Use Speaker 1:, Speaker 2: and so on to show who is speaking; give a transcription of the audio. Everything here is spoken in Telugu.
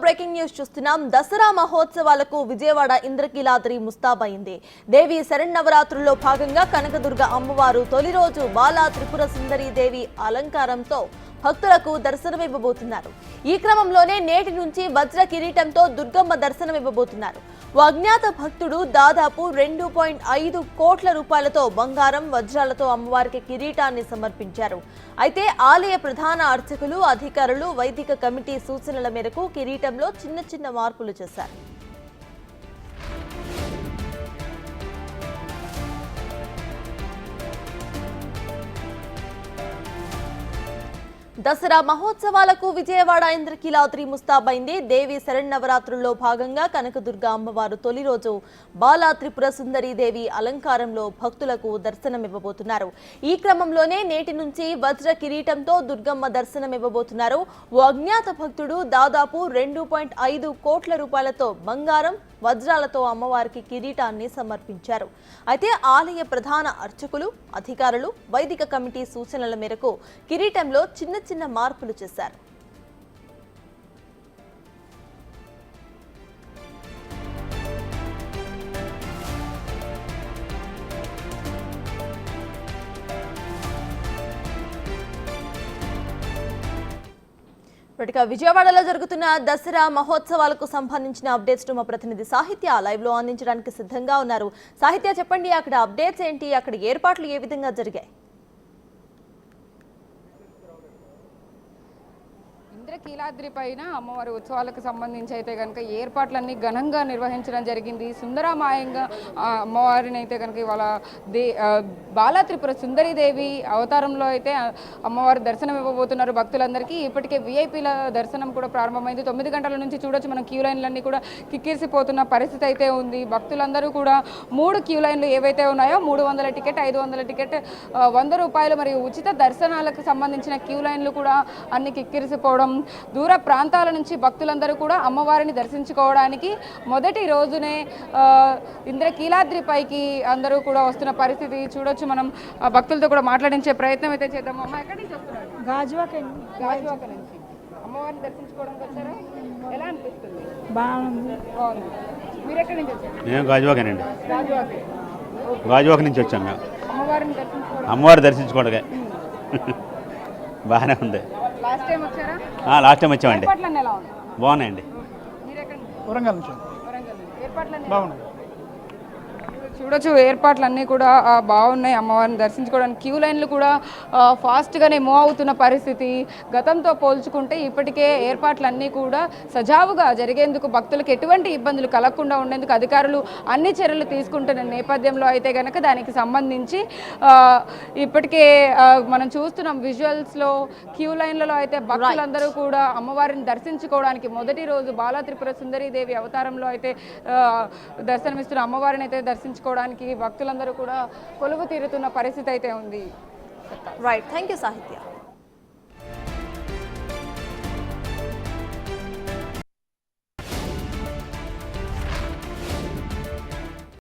Speaker 1: బ్రేకింగ్ న్యూస్ చూస్తున్నాం. దసరా మహోత్సవాలకు విజయవాడ ఇంద్రకీలాద్రి ముస్తాబైంది. దేవి శరన్నవరాత్రుల్లో భాగంగా కనకదుర్గ అమ్మవారు తొలి రోజు బాలా త్రిపుర సుందరి దేవి అలంకారంతో భక్తులకు దర్శనమివ్వబోతున్నారు. ఈ క్రమంలోనే నేటి నుంచి వజ్ర కిరీటంతో దుర్గమ్మ దర్శనమివ్వబోతున్నారు. ఓ అజ్ఞాత భక్తుడు దాదాపు 2.5 కోట్ల రూపాయలతో బంగారం వజ్రాలతో అమ్మవారికి కిరీటాన్ని సమర్పించారు. అయితే ఆలయ ప్రధాన అర్చకులు, అధికారులు, వైదిక కమిటీ సూచనల మేరకు కిరీటంలో చిన్న మార్పులు చేశారు. దసరా మహోత్సవాలకు విజయవాడ ఇంద్రకీలాద్రి ముస్తాబైంది. దేవి శరన్నవరాత్రుల్లో భాగంగా కనకదుర్గ అమ్మవారు తొలి రోజు బాలా త్రిపుర సుందరి దేవి అలంకారంలో భక్తులకు దర్శనమివ్వబోతున్నారు. ఈ క్రమంలోనే నేటి నుంచి వజ్ర కిరీటంతో దుర్గమ్మ దర్శనమివ్వబోతున్నారు. ఓ అజ్ఞాత భక్తుడు దాదాపు 2.5 కోట్ల రూపాయలతో బంగారం వజ్రాలతో అమ్మవారికి కిరీటాన్ని సమర్పించారు. అయితే ఆలయ ప్రధాన అర్చకులు, అధికారులు, వైదిక కమిటీ సూచనల మేరకు కిరీటంలో చిన్న మార్పులు చేశారు. విజయవాడలో జరుగుతున్న దసరా మహోత్సవాలకు సంబంధించిన అప్డేట్స్ మా ప్రతినిధి సాహిత్య లైవ్ లో అందించడానికి సిద్ధంగా ఉన్నారు. సాహిత్య, చెప్పండి, అక్కడ అప్డేట్స్ ఏంటి, అక్కడ ఏర్పాట్లు ఏ విధంగా జరిగాయి?
Speaker 2: ఇంద్రకీలాద్రి పైన అమ్మవారి ఉత్సవాలకు సంబంధించి అయితే కనుక ఏర్పాట్లన్నీ ఘనంగా నిర్వహించడం జరిగింది. సుందరమాయంగా అమ్మవారిని అయితే కనుక ఇవాళ బాలా త్రిపుర సుందరీదేవి అవతారంలో అయితే అమ్మవారి దర్శనం ఇవ్వబోతున్నారు భక్తులందరికీ. ఇప్పటికే విఐపీల దర్శనం కూడా ప్రారంభమైంది. 9 గంటల నుంచి చూడొచ్చు మనం, క్యూ లైన్లన్నీ కూడా కిక్కిరిసిపోతున్న పరిస్థితి అయితే ఉంది. భక్తులందరూ కూడా 3 క్యూ లైన్లు ఏవైతే ఉన్నాయో 300 టికెట్, 500 టికెట్, 100 రూపాయలు మరియు ఉచిత దర్శనాలకు సంబంధించిన క్యూ లైన్లు కూడా అన్ని కిక్కిరిసిపోవడం, దూర ప్రాంతాల నుంచి భక్తులందరూ కూడా అమ్మవారిని దర్శించుకోవడానికి మొదటి రోజునే ఇంద్రకీలాద్రి పైకి అందరూ కూడా వస్తున్న పరిస్థితి చూడొచ్చు మనం. భక్తులతో కూడా మాట్లాడించే ప్రయత్నం అయితే చేద్దాం. అమ్మ, ఎక్కడి నుంచి వస్తున్నారు?
Speaker 3: గాజువాక
Speaker 2: నుంచి అమ్మవారిని దర్శించుకోవడానికి వచ్చారా? ఎలా అనిపిస్తుంది?
Speaker 3: బాగుంది.
Speaker 2: మీరు ఎక్కడి నుంచి వచ్చారు?
Speaker 4: నేను గాజువాకేనండి. గాజువాక నుంచి వచ్చాను.
Speaker 2: అమ్మవారిని దర్శించుకోవడం,
Speaker 4: అమ్మవారిని దర్శించుకోవడమే బాగానే ఉంది.
Speaker 2: లాస్ట్ టైం వచ్చారా?
Speaker 4: లాస్ట్ టైం వచ్చామండి.
Speaker 2: ఏర్పాట్లన్నీ ఎలా ఉన్నాయి?
Speaker 4: బాగున్నాయండి.
Speaker 2: మీరు ఎక్కడి నుంచి?
Speaker 3: వరంగల్ నుంచి.
Speaker 2: ఏర్పాట్లన్నీ
Speaker 3: బాగున్నాయి.
Speaker 2: చూడొచ్చు, ఏర్పాట్లన్నీ కూడా బాగున్నాయి. అమ్మవారిని దర్శించుకోవడానికి క్యూ లైన్లు కూడా ఫాస్ట్గానే మూవ్ అవుతున్న పరిస్థితి. గతంతో పోల్చుకుంటే ఇప్పటికే ఏర్పాట్లన్నీ కూడా సజావుగా జరిగేందుకు, భక్తులకు ఎటువంటి ఇబ్బందులు కలగకుండా ఉండేందుకు అధికారులు అన్ని చర్యలు తీసుకుంటున్న నేపథ్యంలో అయితే కనుక దానికి సంబంధించి ఇప్పటికే మనం చూస్తున్నాం విజువల్స్లో. క్యూ లైన్లలో అయితే భక్తులందరూ కూడా అమ్మవారిని దర్శించుకోవడానికి మొదటి రోజు బాలా త్రిపుర సుందరీదేవి అవతారంలో అయితే దర్శనమిస్తున్న అమ్మవారిని అయితే దర్శించుకోవడానికి భక్తులందరూ కూడా కొలువు తీరుతున్న పరిస్థితి అయితే ఉంది.
Speaker 1: రైట్, థ్యాంక్ యూ సాహిత్య.